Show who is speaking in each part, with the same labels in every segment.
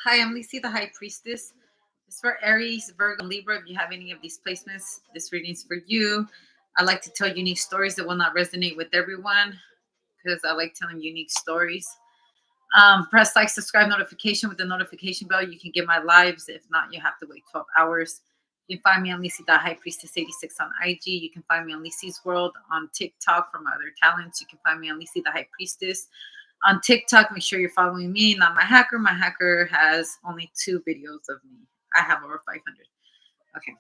Speaker 1: Hi, I'm Lisi, the High Priestess. It's for Aries, Virgo, and Libra. If you have any of these placements, this reading's for you. I like to tell unique stories that will not resonate with everyone because I like telling unique stories. Press like, subscribe, notification with the notification bell. You can get my lives. If not, you have to wait 12 hours. You can find me on Lisi, the High Priestess 86 on IG. You can find me on Lisi's World on TikTok for my other talents. You can find me on Lisi, the High Priestess on TikTok. Make sure you're following me, not my hacker. My hacker has only 2 videos of me. I have over 500. Okay.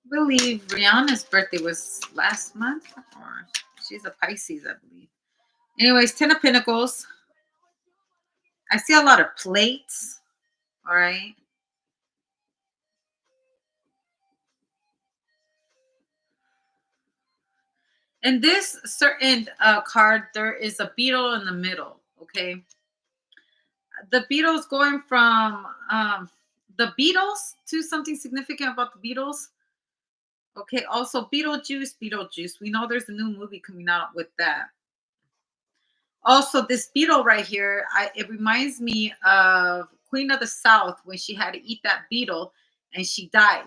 Speaker 1: I believe Rihanna's birthday was last month, or she's a Pisces, I believe. Anyways, 10 of Pentacles. I see a lot of plates. All right. In this certain card, there is a beetle in the middle. Okay. The Beatles going from the Beatles to something significant about the Beatles. Okay, also Beetlejuice, Beetlejuice. We know there's a new movie coming out with that. Also, this beetle right here, it reminds me of Queen of the South when she had to eat that beetle and she died.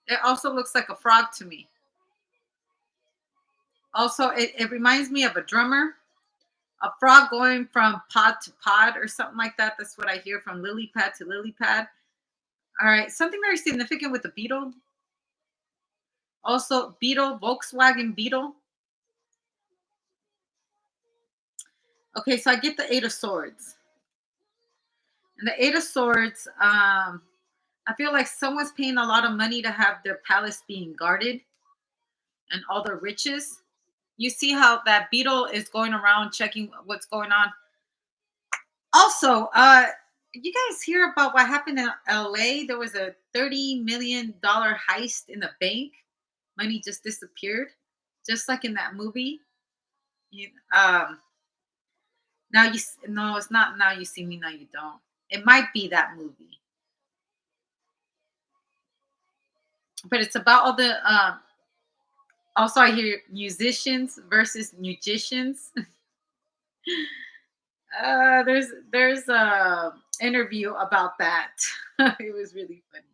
Speaker 1: It also looks like a frog to me. Also, it reminds me of a drummer, a frog going from pod to pod or something like that. That's what I hear, from lily pad to lily pad. All right, something very significant with the beetle. Also, Beetle, Volkswagen Beetle. Okay, so I get the Eight of Swords. And the Eight of Swords, I feel like someone's paying a lot of money to have their palace being guarded and all the riches. You see how that beetle is going around checking what's going on. Also, you guys hear about what happened in LA? There was a $30 million heist in the bank. Money just disappeared, just like in that movie. You, um, Now no, it's not. Now you see me, now you don't. It might be that movie, but it's about all the. Also, I hear musicians versus magicians. There's a interview about that. It was really funny.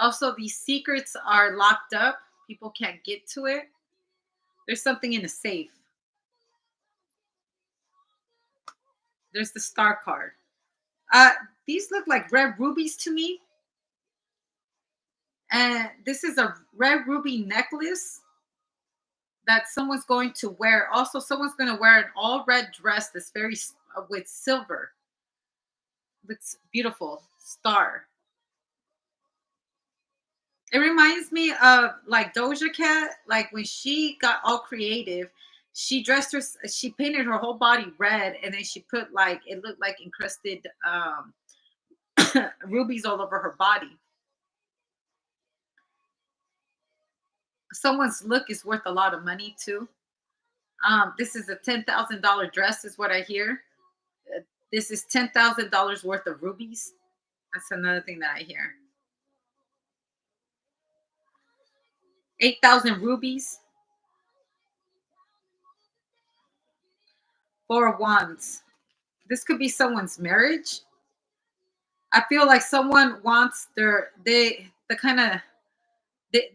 Speaker 1: Also, these secrets are locked up. People can't get to it. There's something in a safe. There's the star card. Uh, these look like red rubies to me. And this is a red ruby necklace that someone's going to wear. Also, someone's going to wear an all red dress that's very with silver. Looks beautiful. Star. It reminds me of like Doja Cat. Like when she got all creative, she dressed her. She painted her whole body red, and then she put like it looked like encrusted rubies all over her body. Someone's look is worth a lot of money too. This is a $10,000 dress, is what I hear. This is $10,000 worth of rubies. That's another thing that I hear. 8,000 rubies. 4 of Wands. This could be someone's marriage. I feel like someone wants the kind of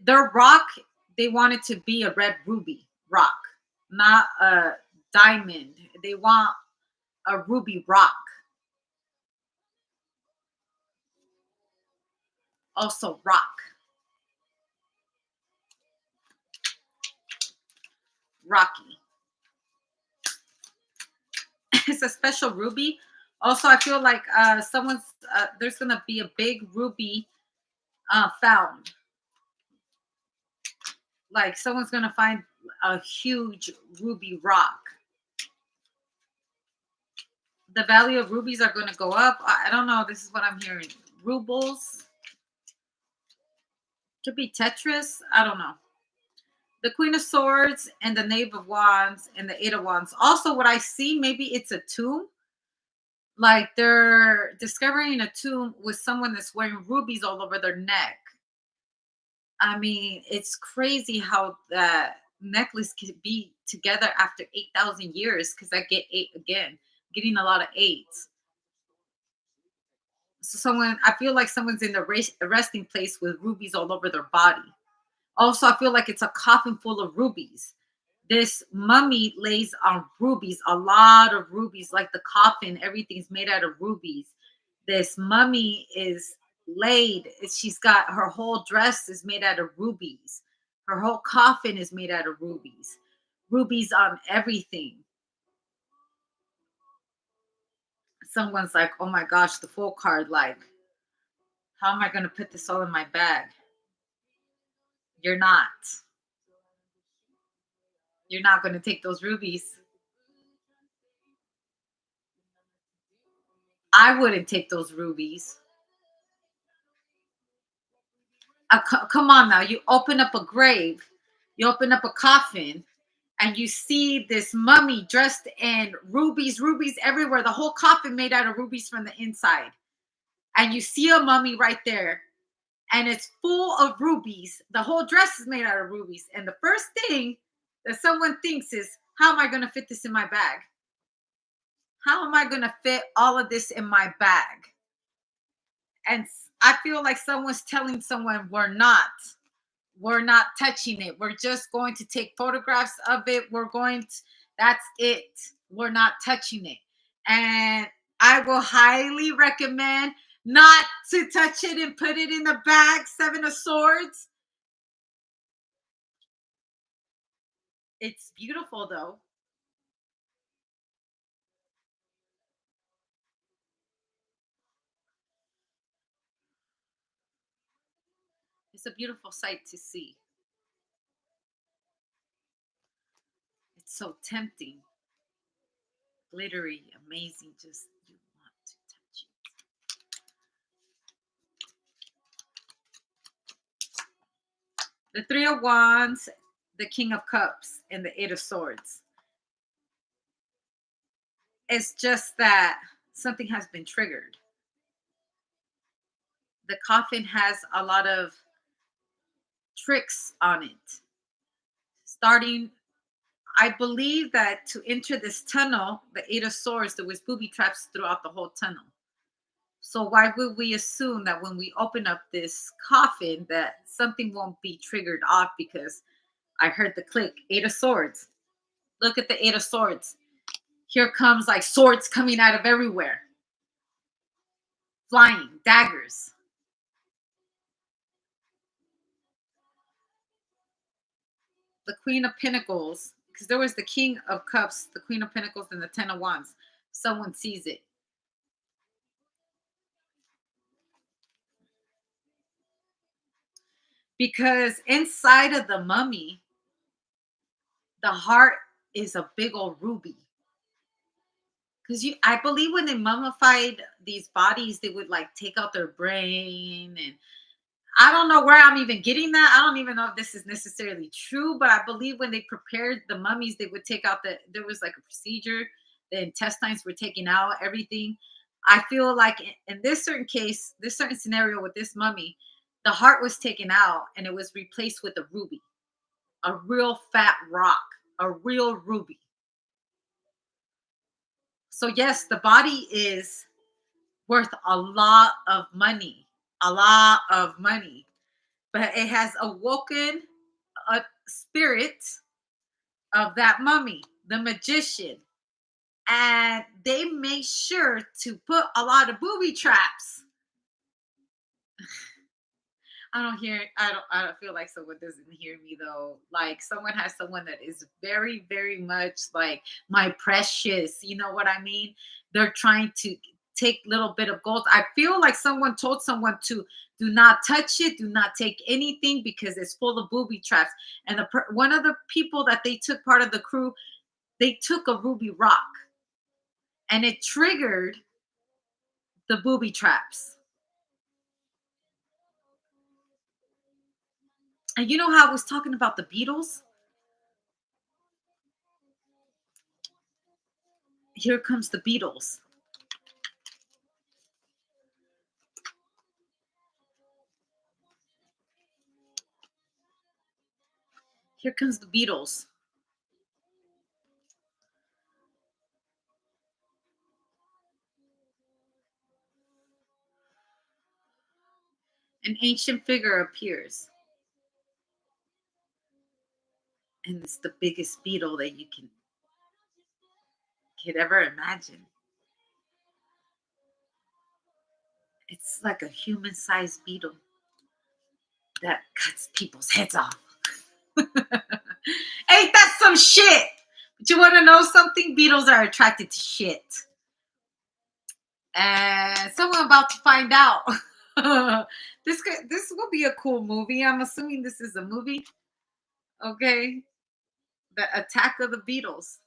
Speaker 1: their rock. They want it to be a red ruby rock, not a diamond. They want a ruby rock. Also, rock, rocky. It's a special ruby. Also, I feel like there's gonna be a big ruby found. Like someone's gonna find a huge ruby rock. The value of rubies are gonna go up. I don't know. This is what I'm hearing. Rubles. Could be Tetris. I don't know. The Queen of Swords and the Knave of Wands and the Eight of Wands. Also, what I see, maybe it's a tomb. Like they're discovering a tomb with someone that's wearing rubies all over their neck. I mean, it's crazy how that necklace could be together after 8,000 years because I get eight again, getting a lot of eights. So I feel like someone's in the resting place with rubies all over their body. Also, I feel like it's a coffin full of rubies. This mummy lays on rubies, a lot of rubies, like the coffin, everything's made out of rubies. This mummy is laid, she's got her whole dress is made out of rubies. Her whole coffin is made out of rubies. Rubies on everything. Someone's like, oh my gosh, the full card, like, how am I going to put this all in my bag? You're not. You're not going to take those rubies. I wouldn't take those rubies. Come on now, you open up a grave, you open up a coffin, and you see this mummy dressed in rubies, rubies everywhere, the whole coffin made out of rubies from the inside. And you see a mummy right there, and it's full of rubies. The whole dress is made out of rubies. And the first thing that someone thinks is, how am I going to fit this in my bag? How am I going to fit all of this in my bag? And I feel like someone's telling someone, we're not touching it. We're just going to take photographs of it. That's it. We're not touching it. And I will highly recommend not to touch it and put it in the bag. Seven of Swords. It's beautiful though. It's a beautiful sight to see. It's so tempting, glittery, amazing. Just you want to touch it. The Three of Wands, the King of Cups, and the Eight of Swords. It's just that something has been triggered. The coffin has a lot of tricks on it. Starting, I believe that to enter this tunnel, the Eight of Swords, there was booby traps throughout the whole tunnel. So why would we assume that when we open up this coffin that something won't be triggered off? Because I heard the click. Eight of Swords. Look at the Eight of Swords. Here comes like swords coming out of everywhere. Flying, daggers. The Queen of Pentacles, because there was the King of Cups, the Queen of Pentacles, and the Ten of Wands. Someone sees it. Because inside of the mummy, the heart is a big old ruby. Because I believe when they mummified these bodies, they would like take out their brain, and I don't know where I'm even getting that. I don't even know if this is necessarily true, but I believe when they prepared the mummies, they would take out there was like a procedure, the intestines were taken out, everything. I feel like in this certain case, this certain scenario with this mummy, the heart was taken out and it was replaced with a ruby, a real fat rock, a real ruby. So, yes, the body is worth a lot of money, a lot of money, but it has awoken a spirit of that mummy, the magician, and they made sure to put a lot of booby traps. I don't feel like someone doesn't hear me though. Like someone has someone that is very, very much like my precious. You know what I mean? They're trying to take little bit of gold. I feel like someone told someone to do not touch it, do not take anything because it's full of booby traps. And one of the people that they took part of the crew, they took a ruby rock and it triggered the booby traps. And you know how I was talking about the Beatles? Here comes the Beatles. Here comes the Beetles. An ancient figure appears, and it's the biggest beetle that you could ever imagine. It's like a human-sized beetle that cuts people's heads off. Ain't that some shit? But you want to know something? Beetles are attracted to shit. And someone about to find out. This will be a cool movie. I'm assuming this is a movie. Okay. The Attack of the Beetles.